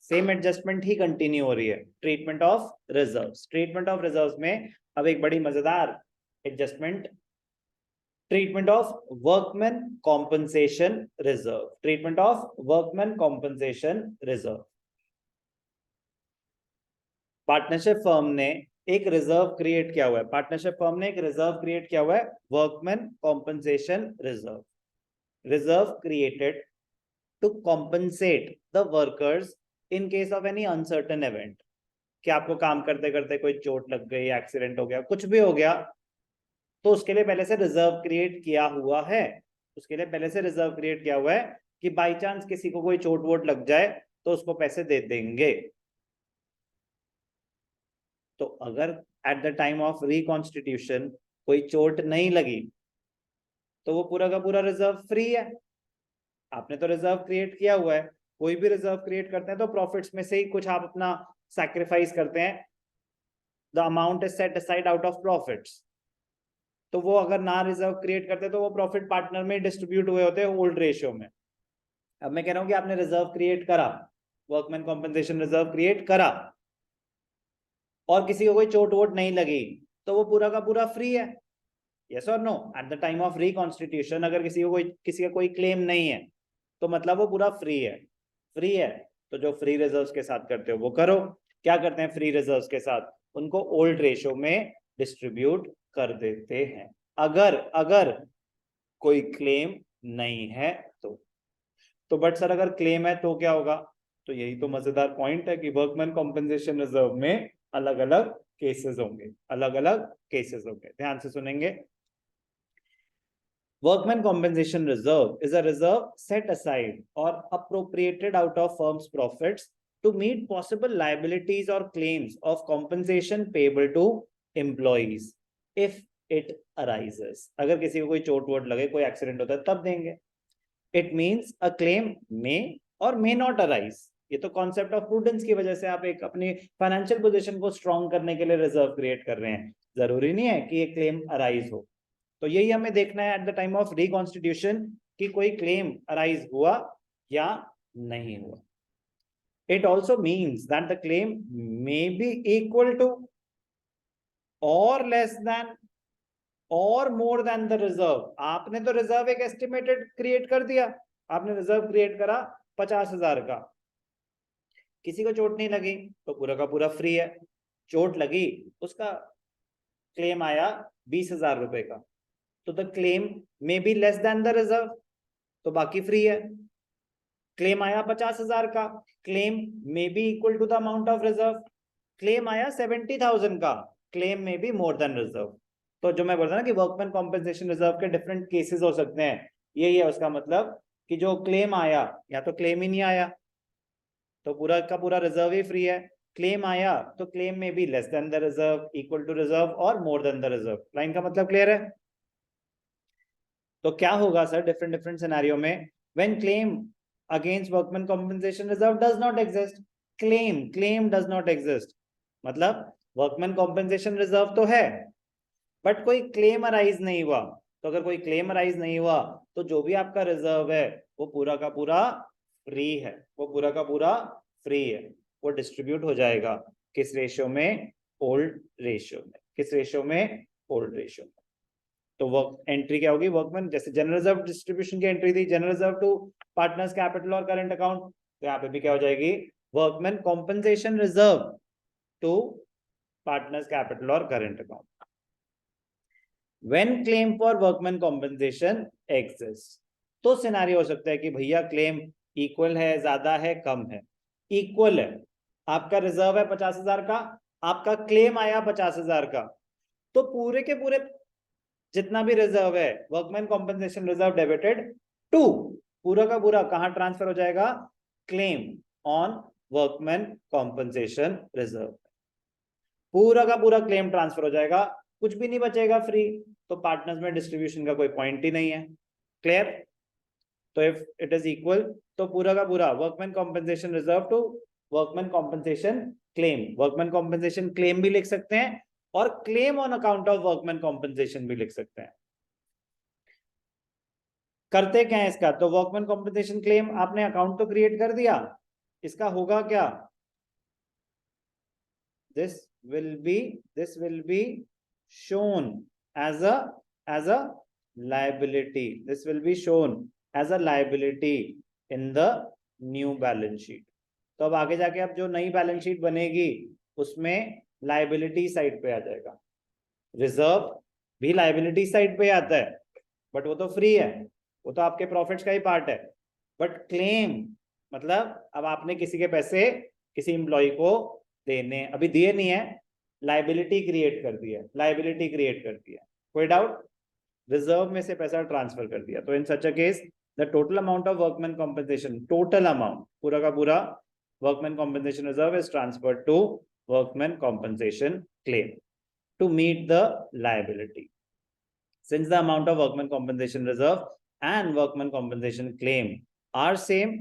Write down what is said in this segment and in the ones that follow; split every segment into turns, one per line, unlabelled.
Same adjustment ही continue हो रही है। Treatment of reserves, treatment of reserves में अब एक बड़ी मजेदार adjustment, treatment of workman compensation reserve, treatment of workman compensation reserve. Partnership firm ने एक रिजर्व क्रिएट किया हुआ है, पार्टनरशिप फर्म ने एक रिजर्व क्रिएट किया हुआ है, workman compensation reserve, reserve created to compensate the workers in case of any uncertain event. कि आपको काम करते करते कोई चोट लग गई, एक्सीडेंट हो गया, कुछ भी हो गया, तो उसके लिए पहले से रिजर्व क्रिएट किया हुआ है, उसके लिए पहले से रिजर्व क्रिएट किया हुआ है कि बाई चांस किसी को कोई चोट वोट लग जाए तो उसको पैसे दे देंगे। तो अगर eight the time of reconstitution कोई चोट नहीं लगी तो वो पूरा का पूरा रिजर्व फ्री है। आपने तो रिजर्व क्रिएट किया हुआ है, कोई भी रिजर्व क्रिएट करते हैं तो प्रॉफिट्स में से ही कुछ आप अपना सैक्रिफाइस करते हैं, the amount is set aside out of profits. तो वो अगर ना रिजर्व क्रिएट करते तो वो प्रॉफिट पार्टनर में डिस्ट्रीब्यूट हुए होते हैं ओल्ड रेशियो में। अब मैं कह रहा हूं कि आपने रिजर्व क्रिएट करा, वर्कमैन कॉम्पनसेशन रिजर्व क्रिएट करा, और किसी को कोई चोट वोट नहीं लगी, तो वो पूरा का पूरा फ्री है। यस और no? At the time of reconstitution अगर किसी का कोई क्लेम नहीं है तो मतलब वो पूरा फ्री है। फ्री है तो जो फ्री रिजर्व्स के साथ करते हो वो करो। क्या करते हैं फ्री रिजर्व्स के साथ? उनको ओल्ड रेशियो में डिस्ट्रीब्यूट कर देते हैं, अगर अगर कोई क्लेम नहीं है तो बट सर अगर क्लेम है तो क्या होगा? तो यही तो मजेदार पॉइंट है कि वर्कमैन कॉम्पनसेशन रिजर्व में अलग अलग केसेस होंगे, अलग अलग केसेस होंगे, ध्यान से सुनेंगे। Workman compensation reserve is a reserve set aside or appropriated out of firm's profits to meet possible liabilities or claims of compensation payable to employees if it arises. अगर किसी को कोई चोट वोट लगे, कोई एक्सीडेंट होता है तब देंगे। It means a claim may or may not arise. ये तो कॉन्सेप्ट ऑफ प्रूडेंस की वजह से आप एक अपनी फाइनेंशियल पोजीशन को स्ट्रॉन्ग करने के लिए रिजर्व क्रिएट कर रहे हैं, जरूरी नहीं है कि ये क्लेम अराइज हो। तो यही हमें देखना है at the time of reconstitution कि कोई क्लेम अराइज हुआ या नहीं हुआ। It also means that the claim may be equal to और लेस देन और मोर देन द रिजर्व। आपने तो रिजर्व एक एस्टिमेटेड क्रिएट कर दिया, आपने रिजर्व क्रिएट करा 50,000 का, किसी को चोट नहीं लगी तो पूरा का पूरा फ्री है। चोट लगी, उसका क्लेम आया 20,000 रुपए का, तो the claim may be less than the reserve, तो बाकी फ्री है। क्लेम आया 50,000 का, claim may be equal to the amount of reserve. Claim आया 70,000 का, claim may be more than reserve. तो जो मैं बोल रहा ना कि वर्कमैन कॉम्पनसेशन रिजर्व के डिफरेंट केसेस हो सकते हैं, यही है उसका मतलब कि जो क्लेम आया या तो क्लेम ही नहीं आया तो पूरा का पूरा रिजर्व ही फ्री है, क्लेम आया तो क्लेम में be less than the reserve, equal to reserve और more than the reserve. Line का मतलब क्लियर है? तो क्या होगा सर डिफरेंट डिफरेंट सिनेरियो में? When claim against workman compensation reserve does not exist, claim does not exist, मतलब workman compensation reserve तो है बट कोई क्लेम अराइज नहीं हुआ। तो अगर कोई क्लेम अराइज नहीं हुआ तो जो भी आपका रिजर्व है वो पूरा का पूरा फ्री है, वो पूरा का पूरा फ्री है, वो डिस्ट्रीब्यूट हो जाएगा किस रेशियो में? ओल्ड रेशियो में। किस रेशियो में? ओल्ड रेशियो में। तो वर्क एंट्री क्या होगी? वर्कमैन, जैसे जनरल रिजर्व डिस्ट्रीब्यूशन की एंट्री थी, general reserve to partners' capital और करंट अकाउंट, तो यहाँ पे भी क्या हो जाएगी? Workman compensation reserve to partners' capital और current account. When claim for workman compensation exists, तो सिनारियो हो सकता है कि भैया क्लेम इक्वल है, ज्यादा है, कम है। इक्वल है, आपका रिजर्व है 50,000 का, आपका क्लेम आया 50,000 का, तो पूरे के पूरे जितना भी रिजर्व है workman compensation reserve debited to, पूरा का पूरा कहां ट्रांसफर हो जाएगा? Claim on workman compensation reserve. पूरा का पूरा क्लेम ट्रांसफर हो जाएगा, कुछ भी नहीं बचेगा फ्री, तो पार्टनर्स में डिस्ट्रीब्यूशन का कोई पॉइंट ही नहीं है। क्लियर? तो इफ इट इज इक्वल तो पूरा का पूरा workman compensation reserve to workman compensation claim, workman compensation claim भी लिख सकते हैं और claim on account of workman compensation भी लिख सकते हैं। करते क्या है इसका? तो वर्कमैन कॉम्पनसेशन क्लेम आपने अकाउंट तो क्रिएट कर दिया, इसका होगा क्या, this will be shown as a liability. This will be shown as a liability in the new balance sheet. तो अब आगे जाके अब जो नई बैलेंस शीट बनेगी उसमें लाइबिलिटी साइड पे आ जाएगा। रिजर्व भी लाइबिलिटी साइड पे आता है, बट वो तो फ्री है, वो तो आपके प्रॉफिट्स का ही पार्ट है। बट क्लेम मतलब अब आपने किसी के पैसे किसी एम्प्लॉय को देने, अभी दिए नहीं है, लाइबिलिटी क्रिएट कर दी है, लाइबिलिटी क्रिएट कर दी है, कोई डाउट, रिजर्व में से पैसा ट्रांसफर कर दिया। तो in such a case the total amount of workman compensation, total amount पूरा का पूरा workman compensation reserve is transferred to workman compensation claim to meet the liability. Since the amount of workman compensation reserve and workman compensation claim are same,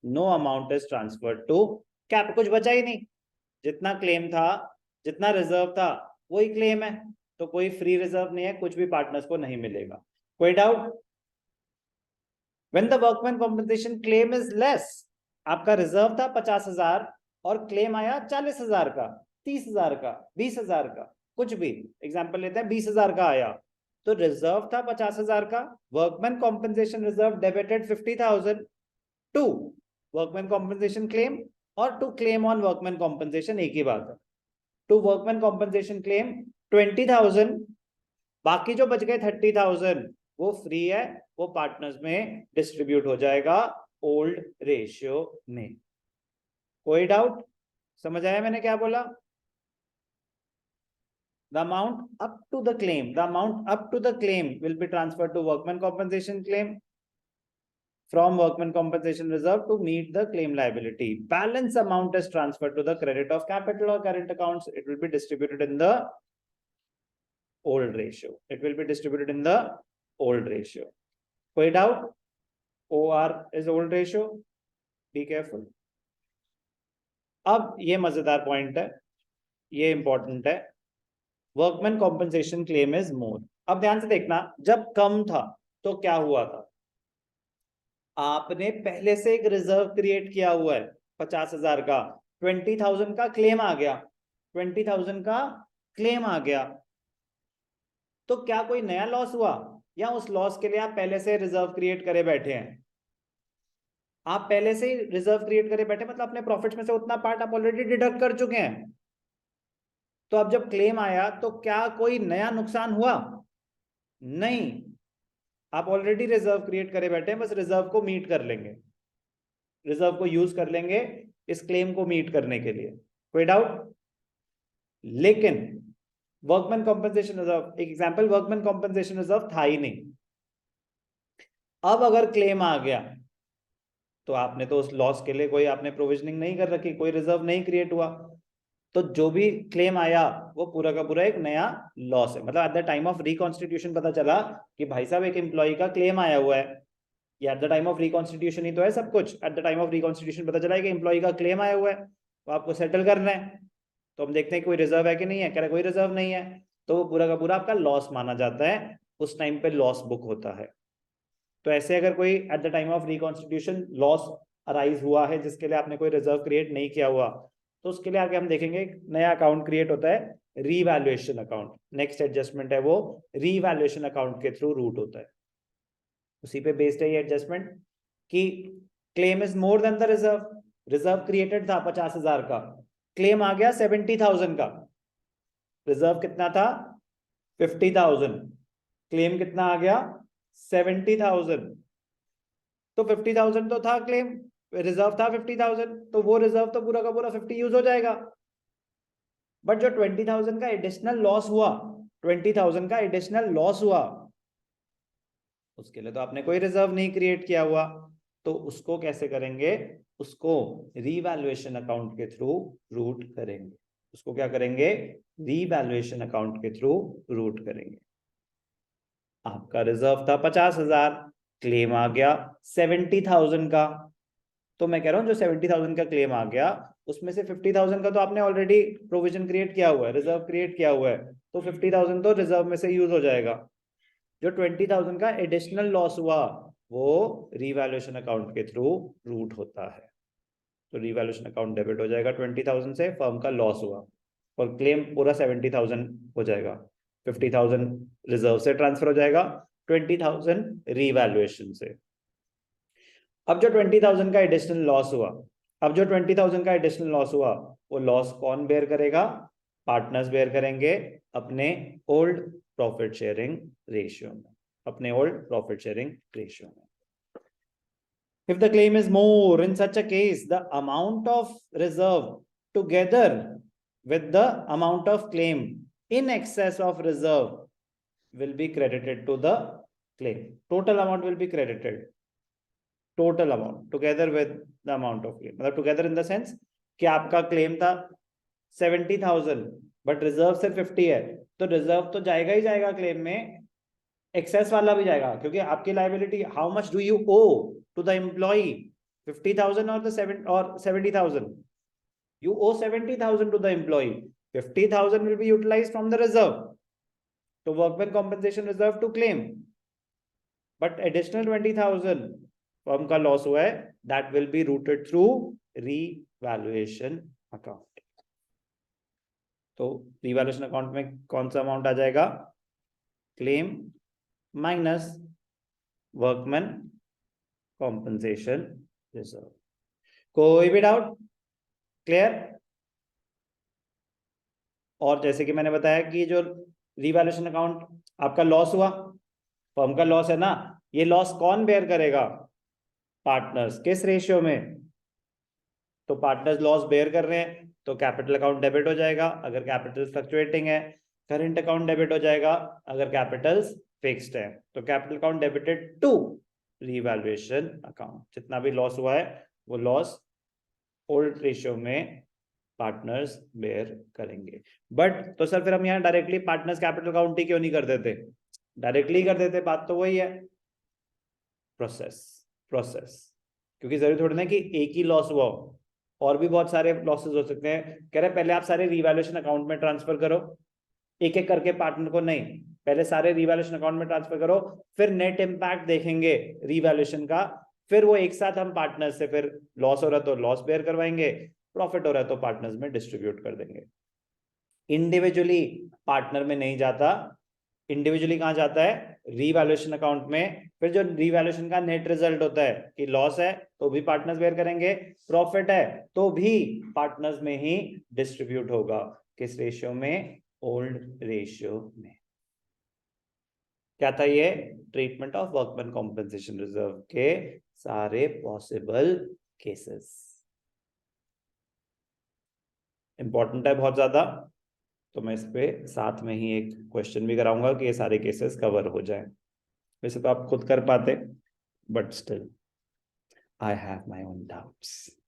no amount is transferred to cap. कुछ बचा ही नहीं, जितना claim था जितना reserve था वही claim है, तो कोई फ्री रिजर्व नहीं है, कुछ भी पार्टनर्स को नहीं मिलेगा। कोई doubt? When the workman compensation claim is less, आपका रिजर्व था 50,000 और क्लेम आया 40,000 का, 30,000 का, 20,000 का, कुछ भी एग्जांपल लेते हैं, 20,000 का आया, तो रिजर्व था 50,000 का, workman compensation reserve debited 50,000 to workman compensation claim, और to claim on workman compensation एक ही बात है। टू वर्कमैन कॉम्पेंसेशन क्लेम 20,000, बाकी जो बच गए 30,000 वो फ्री है, वो पार्टनर्स में डिस्ट्रीब्यूट हो जाएगा ओल्ड रेशियो में। कोई डाउट? समझ आया मैंने क्या बोला? The amount up to the claim, the amount up to the claim will be transferred to workman compensation claim from workman compensation reserve to meet the claim liability. Balance amount is transferred to the credit of capital or current accounts. It will be distributed in the old ratio. It will be distributed in the old ratio. कोई doubt? OR is old ratio. Be careful. अब ये मजेदार point है, ये important है, workman compensation claim is more. अब ध्यान से देखना, जब कम था तो क्या हुआ था, आपने पहले से एक रिजर्व क्रिएट किया हुआ है 50,000 का, 20,000 का क्लेम आ गया, 20,000 का क्लेम आ गया, तो क्या कोई नया लॉस हुआ, या उस लॉस के लिए आप पहले से रिजर्व क्रिएट करे बैठे हैं? आप पहले से ही रिजर्व क्रिएट करे बैठे, मतलब अपने प्रॉफिट्स में से उतना पार्ट आप ऑलरेडी डिडक्ट कर चुके हैं। तो अब जब क्लेम आया तो क्या कोई नया नुकसान हुआ? नहीं, आप ऑलरेडी रिजर्व क्रिएट करे बैठे हैं, बस रिजर्व को मीट कर लेंगे, रिजर्व को यूज कर लेंगे इस क्लेम को मीट करने के लिए। कोई डाउट? लेकिन वर्कमैन कॉम्पेंसेशन रिजर्व, एक एग्जांपल, वर्कमैन कॉम्पेंसेशन रिजर्व था ही नहीं, अब अगर क्लेम आ गया तो आपने तो उस लॉस के लिए कोई आपने प्रोविजनिंग नहीं कर रखी, कोई रिजर्व नहीं क्रिएट हुआ, तो जो भी क्लेम आया वो पूरा का पूरा एक नया लॉस है। मतलब eight the time of reconstitution पता चला कि भाई साहब एक एम्प्लॉय का क्लेम आया हुआ है, या at the time of reconstitution ही तो है सब कुछ, at the time of reconstitution पता चला है कि एम्प्लॉय का क्लेम आया हुआ है, तो आपको सेटल करना है, तो हम देखते हैं कोई रिजर्व है कि नहीं है, कह रहे कोई रिजर्व नहीं है, तो वो पूरा का पूरा आपका लॉस माना जाता है, उस टाइम पे लॉस बुक होता है। तो ऐसे अगर कोई eight the time of reconstitution loss arise हुआ है जिसके लिए आपने कोई रिजर्व क्रिएट नहीं किया हुआ, तो उसके लिए आगे हम देखेंगे नया अकाउंट क्रिएट होता है, रीवैल्यूएशन अकाउंट। नेक्स्ट एडजस्टमेंट है वो रीवैल्यूएशन अकाउंट के थ्रू रूट होता है, उसी पे बेस्ड है ये एडजस्टमेंट कि claim is more than the reserve, reserve created था 50,000 का, क्लेम आ गया 70,000 का, रिजर्व कितना था 50,000, क्लेम कितना आ गया 70,000, तो 50,000 तो था क्लेम, रिजर्व था 50,000, तो वो रिजर्व तो पूरा का पूरा 50 यूज हो जाएगा। बट जो 20,000 का एडिशनल लॉस हुआ, 20,000 का एडिशनल लॉस हुआ, उसके लिए तो आपने कोई रिजर्व नहीं क्रिएट किया हुआ, तो उसको कैसे करेंगे, उसको रीवैल्यूएशन अकाउंट के थ्रू रूट करेंगे। उसको क्या करेंगे, रीवैल्यूएशन अकाउंट के थ्रू रूट करेंगे। आपका रिजर्व था 50,000, क्लेम आ गया 70,000 का, तो मैं कह रहा हूं जो 70,000 का क्लेम आ गया उसमें से 50,000 का तो आपने ऑलरेडी प्रोविजन क्रिएट किया हुआ है, रिजर्व क्रिएट किया हुआ है, तो 50,000 तो रिजर्व में से यूज हो जाएगा। जो 20,000 का एडिशनल लॉस हुआ वो रीवैल्यूएशन अकाउंट के थ्रू रूट होता है। तो रिवैल्यूएशन अकाउंट डेबिट हो जाएगा 20,000 से, फर्म का लॉस हुआ और क्लेम पूरा 70,000 हो जाएगा। 50,000 रिजर्व से ट्रांसफर हो जाएगा, 20,000 रिवैल्यूएशन से। अब जो 20,000 का एडिशनल लॉस हुआ, वो लॉस कौन बेयर करेगा? पार्टनर्स बेयर करेंगे अपने ओल्ड प्रॉफिट शेयरिंग रेशियो में, If the claim is more, in such a case, the amount of reserve together with the amount of claim in excess of reserve will be credited to the claim. Total amount will be credited. Total amount together with the amount of claim. मतलब together in the sense कि आपका claim था 70,000 but reserve सिर्फ 50 है, तो reserve तो जाएगा ही जाएगा claim में, excess वाला भी जाएगा, क्योंकि आपकी liability, how much do you owe to the employee? 50,000 or the 70,000? You owe 70,000 to the employee. 50,000 will be utilized from the reserve to workman compensation reserve to claim, but additional 20,000 firm का loss हुआ है, that will be routed through revaluation account. तो revaluation account में कौन सा amount आ जाएगा? Claim minus workman compensation reserve. कोई भी डाउट? क्लियर? और जैसे कि मैंने बताया कि जो रिवैल्यूएशन अकाउंट आपका लॉस हुआ, फर्म का लॉस है ना, ये लॉस कौन बेयर करेगा? पार्टनर्स। किस रेशियो में? तो पार्टनर्स लॉस बेयर कर रहे हैं तो कैपिटल अकाउंट डेबिट हो जाएगा अगर कैपिटल फ्लक्चुएटिंग है, करंट अकाउंट डेबिट हो जाएगा अगर कैपिटल्स फिक्स्ड है। तो capital account debited to revaluation account. जितना भी लॉस हुआ है वो लॉस ओल्ड रेशियो में पार्टनर्स बेयर करेंगे। बट तो सर फिर हम यहाँ डायरेक्टली पार्टनर्स कैपिटल अकाउंट ही क्यों नहीं कर देते? डायरेक्टली कर देते, बात तो वही है, प्रोसेस। क्योंकि जरूरी थोड़ी ना कि एक ही लॉस हुआ हो, और भी बहुत सारे लॉसेस हो सकते हैं। कह रहे पहले आप सारे रिवैल्यूएशन अकाउंट में ट्रांसफर करो, एक एक करके पार्टनर को नहीं, पहले सारे रिवैल्यूएशन अकाउंट में ट्रांसफर करो, फिर नेट इम्पैक्ट देखेंगे रिवैल्यूएशन का, फिर वो एक साथ हम पार्टनर से, फिर लॉस हो रहा तो लॉस बेयर करवाएंगे, प्रॉफिट हो रहा है तो पार्टनर्स में डिस्ट्रीब्यूट कर देंगे। इंडिविजुअली पार्टनर में नहीं जाता, इंडिविजुअली कहां जाता है? रिवैल्यूएशन अकाउंट में। फिर जो रिवैल्यूएशन का नेट रिजल्ट होता है कि लॉस है तो भी पार्टनर्स बेयर करेंगे, प्रॉफिट है तो भी पार्टनर्स में ही डिस्ट्रीब्यूट होगा। किस रेशियो में? ओल्ड रेशियो में। क्या था ये? Treatment of workman compensation reserve के सारे पॉसिबल केसेस। इंपॉर्टेंट है बहुत ज्यादा, तो मैं इस पे साथ में ही एक क्वेश्चन भी कराऊंगा कि ये सारे केसेस कवर हो जाएं। वैसे तो आप खुद कर पाते, but still I have my own doubts.